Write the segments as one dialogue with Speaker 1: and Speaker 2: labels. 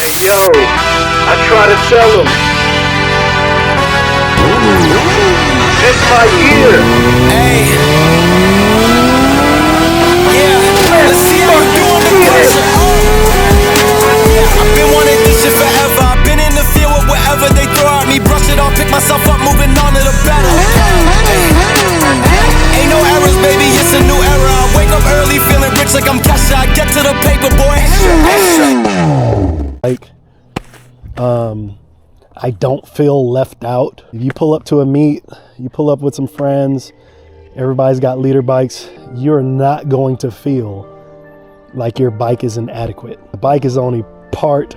Speaker 1: Yo, I try to tell them. It's my year.
Speaker 2: Hey. Yeah, let's see how you doing the pressure. I've been wanting this shit forever. I've been in the field with whatever they throw at me. Brush it off, pick myself up, moving on to the better. Ain't no errors, baby, it's a new era. I wake up early, feeling rich like I'm Kesha. I get to the paper, boy.
Speaker 3: Like, I don't feel left out. If you pull up to a meet, you pull up with some friends, everybody's got leader bikes, you're not going to feel like your bike is inadequate. The bike is only part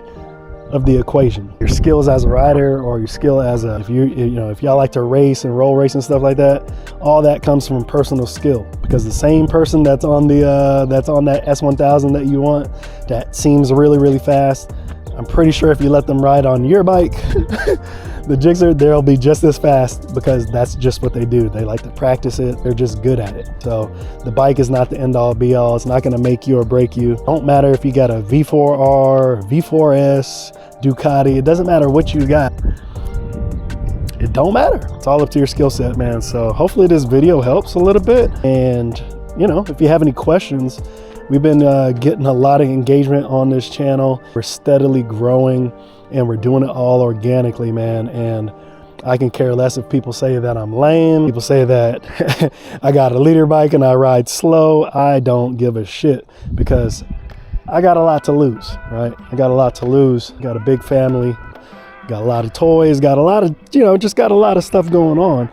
Speaker 3: of the equation. Your skills as a rider, or your skill as a, if y'all like to race and roll race and stuff like that, all that comes from personal skill. Because the same person that's on the that S1000 that you want, that seems really, really fast, I'm pretty sure if you let them ride on your bike, the Gixxer, they'll be just as fast, because that's just what they do. They like to practice it. They're just good at it. So the bike is not the end all be all. It's not gonna make you or break you. Don't matter if you got a V4R, V4S, Ducati, it doesn't matter what you got. It don't matter. It's all up to your skill set, man. So hopefully this video helps a little bit. And you know, if you have any questions, we've been getting a lot of engagement on this channel. We're steadily growing, and we're doing it all organically, man. And I can care less if people say that I'm lame. People say that I got a leader bike and I ride slow. I don't give a shit, because I got a lot to lose, right? I got a lot to lose. Got a big family, got a lot of toys, got a lot of, just got a lot of stuff going on.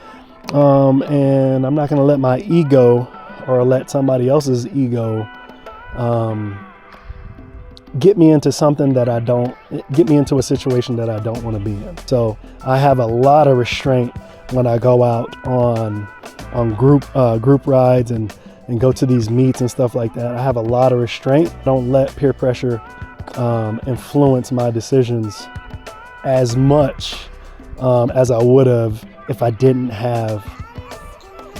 Speaker 3: And I'm not gonna let my ego, or let somebody else's ego, get me into something that get me into a situation that I don't want to be in. So I have a lot of restraint when I go out on group rides and go to these meets and stuff like that. I have a lot of restraint. Don't let peer pressure influence my decisions as much as I would have if I didn't have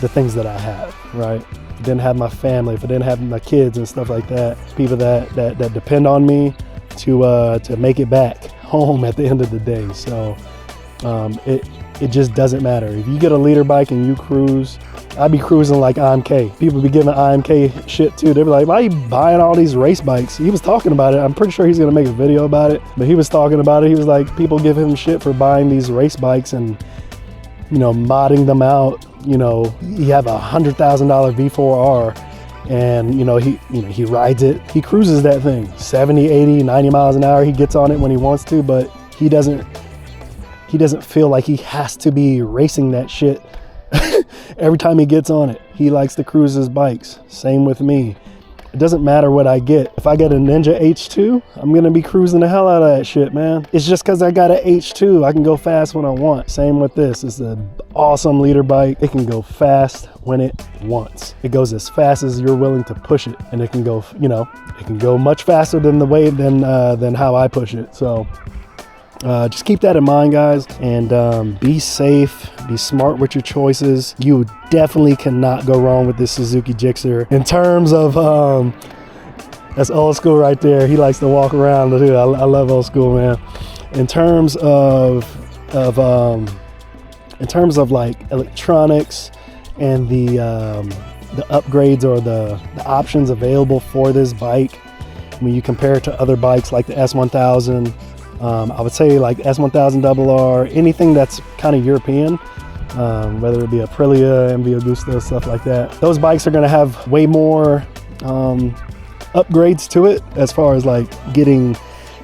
Speaker 3: the things that I have, right? If I didn't have my family, if I didn't have my kids and stuff like that, people that depend on me to make it back home at the end of the day. So it just doesn't matter. If you get a leader bike and you cruise, I'd be cruising like IMK. People be giving IMK shit too. They'd be like, why are you buying all these race bikes? He was talking about it. I'm pretty sure he's gonna make a video about it, but he was talking about it. He was like, people give him shit for buying these race bikes and, modding them out. You have a $100,000 V4R and, he rides it. He cruises that thing 70, 80, 90 miles an hour. He gets on it when he wants to, but he doesn't feel like he has to be racing that shit every time he gets on it. He likes to cruise his bikes. Same with me. It doesn't matter what I get. If I get a Ninja H2, I'm gonna be cruising the hell out of that shit, man. It's just because I got an H2, I can go fast when I want. Same with this. It's an awesome leader bike. It can go fast when it wants. It goes as fast as you're willing to push it, and it can go, it can go much faster than than how I push it. So just keep that in mind, guys, and be safe, be smart with your choices. You definitely cannot go wrong with this Suzuki Gixxer. In terms of, that's old school right there. He likes to walk around too. I love old school, man. In terms of like electronics and the upgrades or the options available for this bike, when you compare it to other bikes like the S1000, I would say like S1000RR, anything that's kind of European, whether it be Aprilia, MV Agusta, stuff like that. Those bikes are going to have way more upgrades to it as far as like getting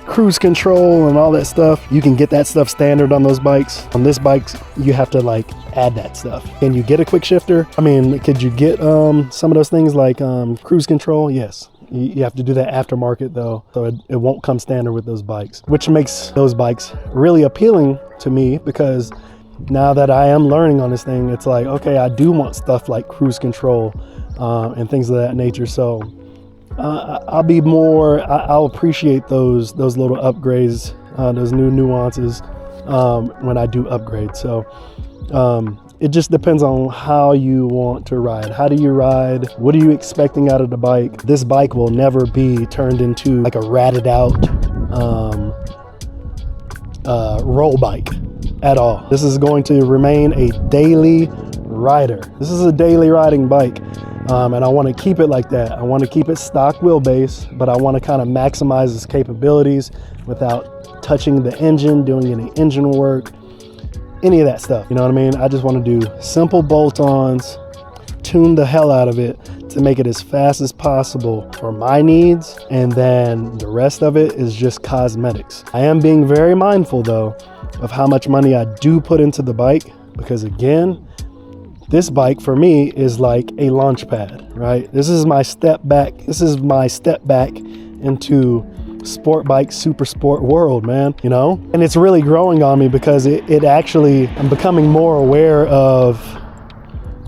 Speaker 3: cruise control and all that stuff. You can get that stuff standard on those bikes. On this bike, you have to like add that stuff. Can you get a quick shifter? I mean, could you get some of those things like cruise control? Yes. You have to do that aftermarket though, so it won't come standard with those bikes, which makes those bikes really appealing to me, because now that I am learning on this thing, it's like, okay, I do want stuff like cruise control and things of that nature. So I'll appreciate those little upgrades, those new nuances when I do upgrade. So it just depends on how you want to ride. How do you ride? What are you expecting out of the bike? This bike will never be turned into like a ratted out roll bike at all. This is going to remain a daily rider. This is a daily riding bike. And I want to keep it like that. I want to keep it stock wheelbase, but I want to kind of maximize its capabilities without touching the engine, doing any engine work, any of that stuff. You know what I mean? I just want to do simple bolt-ons, tune the hell out of it to make it as fast as possible for my needs, and then the rest of it is just cosmetics. I am being very mindful though of how much money I do put into the bike, because again, this bike for me is like a launch pad, right? This is my step back. This is my step back into sport bike, super sport world, man, you know? And it's really growing on me because it actually, I'm becoming more aware of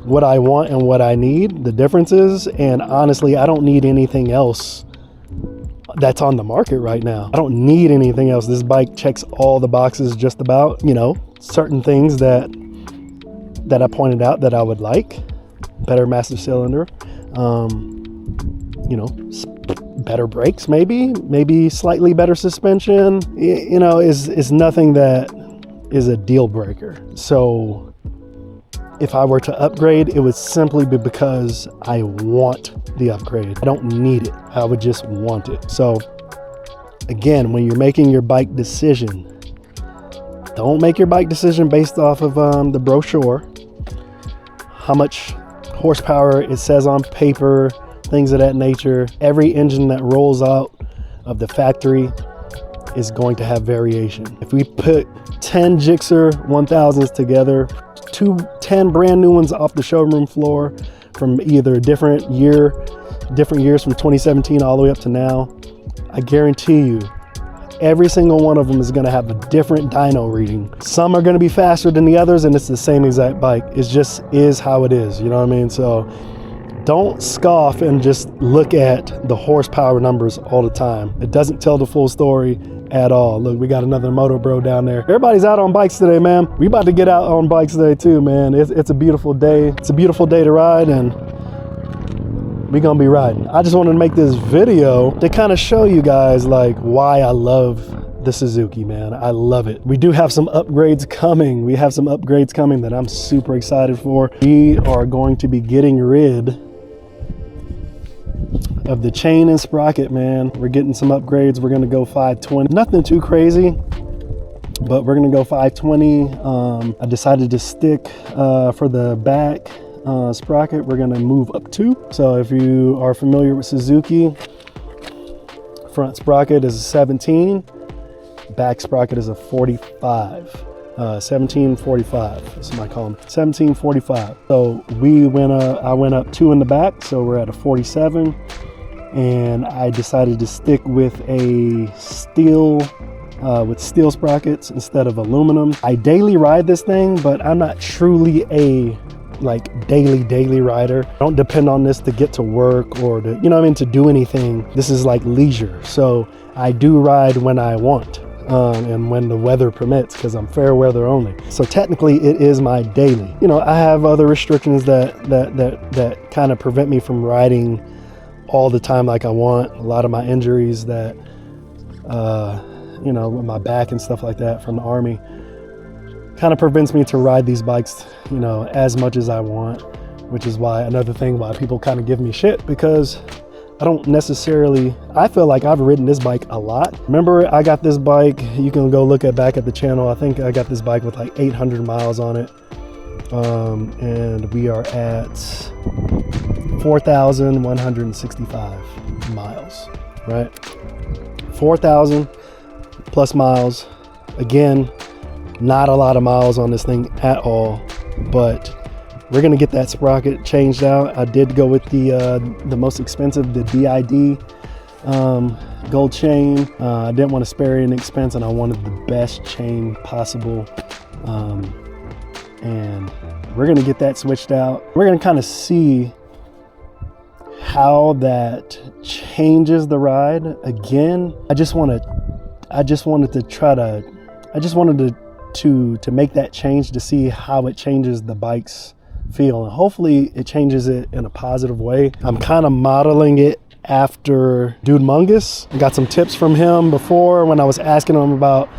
Speaker 3: what I want and what I need, the differences. And honestly, I don't need anything else that's on the market right now. I don't need anything else. This bike checks all the boxes just about, you know, certain things that I pointed out that I would like. Better master cylinder, you know, better brakes, maybe slightly better suspension, you know, is nothing that is a deal breaker. So if I were to upgrade, it would simply be because I want the upgrade. I don't need it. I would just want it. So again, when you're making your bike decision, don't make your bike decision based off of the brochure, how much horsepower it says on paper, things of that nature. Every engine that rolls out of the factory is going to have variation. If we put 10 GSXR 1000s together, 10 brand new ones off the showroom floor from either different years from 2017 all the way up to now, I guarantee you, every single one of them is going to have a different dyno reading. Some are going to be faster than the others, and it's the same exact bike. It just is how it is, you know what I mean? So don't scoff and just look at the horsepower numbers all the time. It doesn't tell the full story at all. Look, we got another moto bro down there. Everybody's out on bikes today, man. We about to get out on bikes today too, man. It's a beautiful day. It's a beautiful day to ride, and we're gonna be riding. I just wanted to make this video to kind of show you guys like why I love the Suzuki, man. I love it. We do have some upgrades coming. We have some upgrades coming that I'm super excited for. We are going to be getting rid of the chain and sprocket, man. We're getting some upgrades. We're gonna go 520. Nothing too crazy, but we're gonna go 520. I decided to stick for the back sprocket, we're gonna move up 2. So if you are familiar with Suzuki, front sprocket is a 17, back sprocket is a 45. 1745, somebody call them 1745. So I went up 2 in the back, so we're at a 47, and I decided to stick with a steel sprockets instead of aluminum. I daily ride this thing, but I'm not truly a like daily rider. I don't depend on this to get to work or to, you know what I mean, to do anything. This is like leisure. So I do ride when I want and when the weather permits, because I'm fair weather only. So technically it is my daily. You know, I have other restrictions that kind of prevent me from riding all the time like I want. A lot of my injuries that, you know, with my back and stuff like that from the Army, kind of prevents me to ride these bikes, you know, as much as I want, which is why another thing why people kind of give me shit, because I don't necessarily, I feel like I've ridden this bike a lot. Remember, I got this bike, you can go look back at the channel, I think I got this bike with like 800 miles on it. And we are at 4,165 miles, right? 4,000 plus miles. Again, not a lot of miles on this thing at all, but we're gonna get that sprocket changed out. I did go with the most expensive, the DID gold chain. I didn't want to spare any expense, and I wanted the best chain possible. And we're gonna get that switched out. We're gonna kind of see how that changes the ride. Again, I just wanted to make that change to see how it changes the bike's feel, and hopefully it changes it in a positive way. I'm kind of modeling it after Dude Mungus. I got some tips from him before when I was asking him about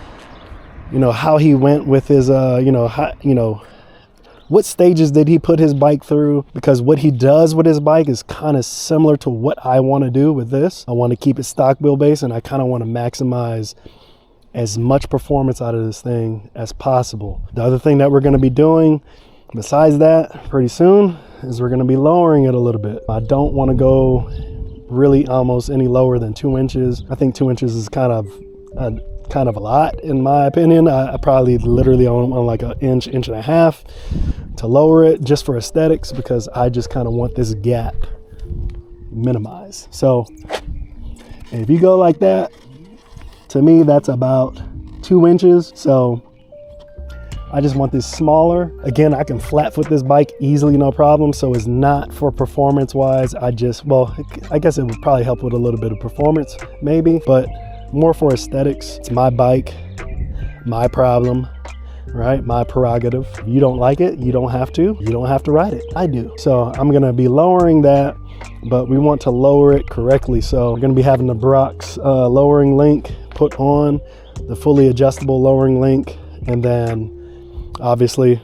Speaker 3: you know, how he went with his, what stages did he put his bike through? Because what he does with his bike is kind of similar to what I want to do with this. I want to keep it stock wheelbase, and I kind of want to maximize as much performance out of this thing as possible. The other thing that we're going to be doing besides that pretty soon is we're going to be lowering it a little bit. I don't want to go really almost any lower than 2 inches. I think 2 inches is kind of a lot in my opinion. I probably literally on like an inch and a half to lower it just for aesthetics, because I just kind of want this gap minimized. So if you go like that, to me that's about 2 inches. So I just want this smaller. Again, I can flat foot this bike easily, no problem. So it's not for performance wise. I guess it would probably help with a little bit of performance maybe, but more for aesthetics. It's my bike, my problem, right? My prerogative. If you don't like it, you don't have to ride it. I do. So I'm gonna be lowering that, but we want to lower it correctly. So we're gonna be having the Brock's lowering link put on, the fully adjustable lowering link, and then obviously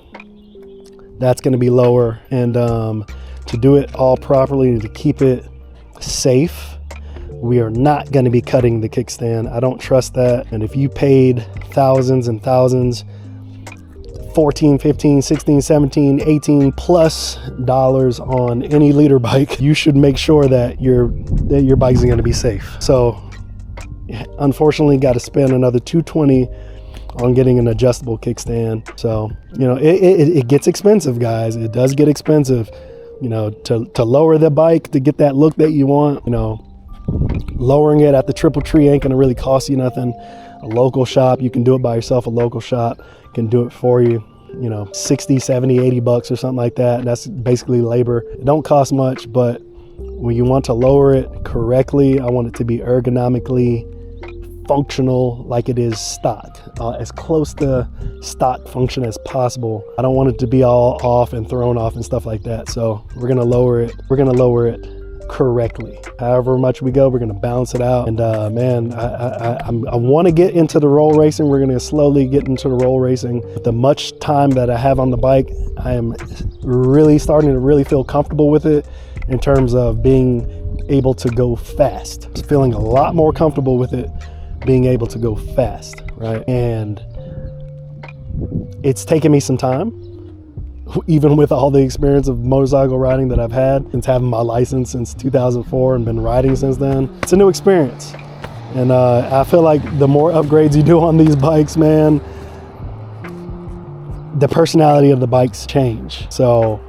Speaker 3: that's gonna be lower. And to do it all properly and to keep it safe, we are not going to be cutting the kickstand. I don't trust that. And if you paid thousands and thousands, 14, 15, 16, 17, 18 plus dollars on any leader bike, you should make sure that your bike's going to be safe. So unfortunately got to spend another $220 on getting an adjustable kickstand. So, you know, it gets expensive, guys. It does get expensive, you know, to lower the bike, to get that look that you want. You know, lowering it at the Triple Tree ain't gonna really cost you nothing. A local shop, you can do it by yourself. A local shop can do it for you, you know, 60, 70, 80 bucks or something like that. That's basically labor. It don't cost much, but when you want to lower it correctly, I want it to be ergonomically functional, like it is stock, as close to stock function as possible. I don't want it to be all off and thrown off and stuff like that. So we're gonna lower it. We're gonna lower it correctly. However much we go, we're gonna balance it out. And man, I want to get into the roll racing. We're gonna slowly get into the roll racing. The much time that I have on the bike, I am really starting to really feel comfortable with it in terms of being able to go fast. Feeling a lot more comfortable with it being able to go fast, right? And it's taken me some time, even with all the experience of motorcycle riding that I've had since having my license since 2004 and been riding since then. It's a new experience. And I feel like the more upgrades you do on these bikes, man, the personality of the bikes change. So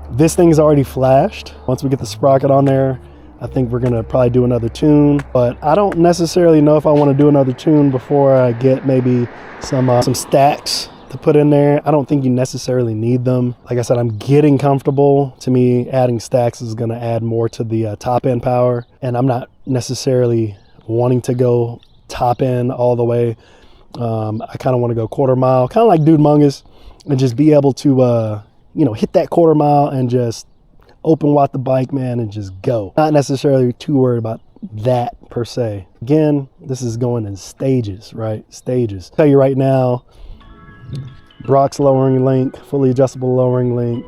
Speaker 3: this thing's already flashed. Once we get the sprocket on there, I think we're gonna probably do another tune, but I don't necessarily know if I wanna do another tune before I get maybe some stacks to put in there. I don't think you necessarily need them. Like I said, I'm getting comfortable. To me, adding stacks is gonna add more to the top end power, and I'm not necessarily wanting to go top end all the way. I kind of want to go quarter mile, kind of like Dude Mungus, and just be able to, hit that quarter mile and just open watt the bike, man, and just go. Not necessarily too worried about that per se. Again, this is going in stages, right? Stages. I'll tell you right now, Brock's lowering link, fully adjustable lowering link,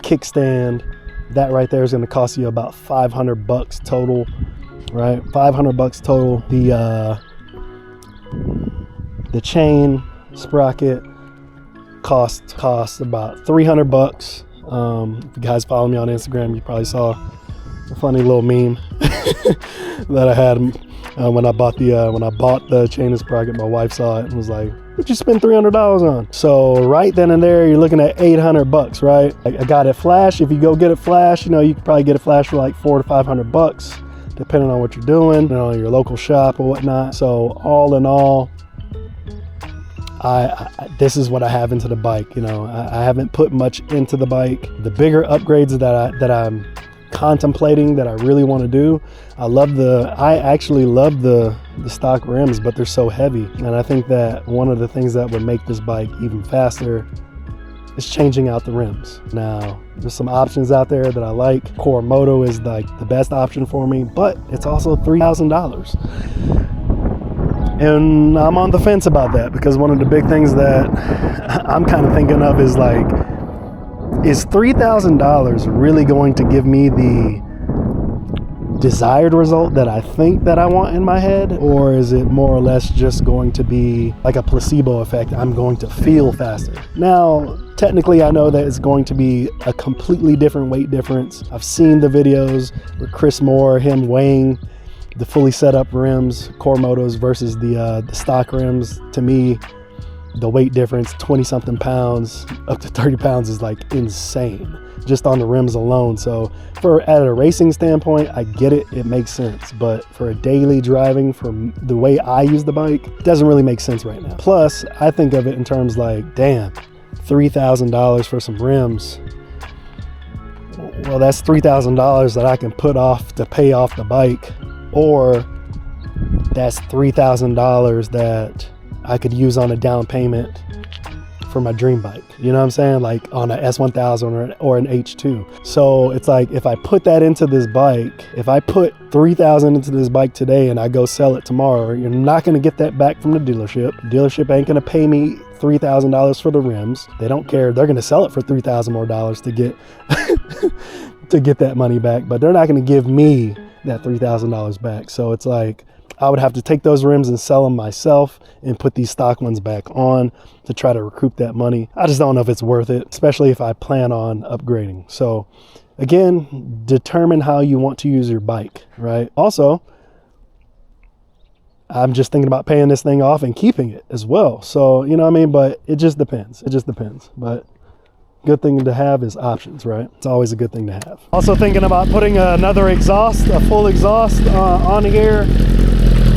Speaker 3: kickstand, that right there is going to cost you about $500 total, right? $500 total. The chain sprocket costs about $300. If you guys follow me on Instagram, you probably saw a funny little meme that I had when I bought the chain and sprocket. My wife saw it and was like, "What'd you spend $300 on?" So right then and there, you're looking at $800, right? I got it flash. If you go get it flash, you can probably get it flash for like $400 to $500, depending on what you're doing, your local shop or whatnot. So all in all, this is what I have into the bike. I haven't put much into the bike. The bigger upgrades that I'm contemplating, that I really want to do, I actually love the stock rims, but they're so heavy. And I think that one of the things that would make this bike even faster is changing out the rims. Now, there's some options out there that I like. Core Moto is like the best option for me, but it's also $3,000. And I'm on the fence about that, because one of the big things that I'm kind of thinking of is like, is $3,000 really going to give me the desired result that I think that I want in my head? Or is it more or less just going to be like a placebo effect? I'm going to feel faster. Now, technically, I know that it's going to be a completely different weight difference. I've seen the videos with Chris Moore, him weighing the fully set up rims, Core Motos versus the stock rims. To me, the weight difference, 20 something pounds up to 30 pounds, is like insane just on the rims alone. So at a racing standpoint, I get it, it makes sense. But for a daily driving, for the way I use the bike, it doesn't really make sense right now. Plus, I think of it in terms like, damn, $3,000 for some rims. Well, that's $3,000 that I can put off to pay off the bike, or that's $3,000 that I could use on a down payment for my dream bike. You know what I'm saying? Like on a S1000 or an H2. So it's like, if I put that into this bike, if I put $3,000 into this bike today and I go sell it tomorrow, you're not going to get that back from the dealership. The dealership ain't going to pay me $3,000 for the rims. They don't care. They're going to sell it for $3,000 more to get to get that money back, but they're not going to give me that $3,000 back. So it's like, I would have to take those rims and sell them myself and put these stock ones back on to try to recoup that money. I just don't know if it's worth it, especially if I plan on upgrading. So again, determine how you want to use your bike, right? Also, I'm just thinking about paying this thing off and keeping it as well. So, you know what I mean? But it just depends. It just depends. But good thing to have is options, right? It's always a good thing to have. Also thinking about putting another exhaust, a full exhaust on here.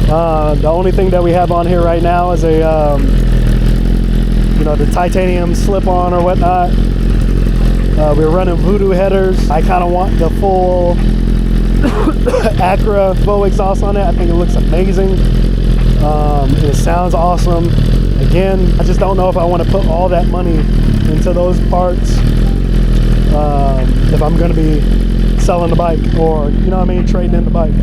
Speaker 3: The only thing that we have on here right now is a, the titanium slip-on or whatnot. We're running Voodoo headers. I kind of want the full Acura full exhaust on it. I think it looks amazing. It sounds awesome. Again, I just don't know if I want to put all that money into those parts if I'm going to be selling the bike, or, you know what I mean, trading in the bike.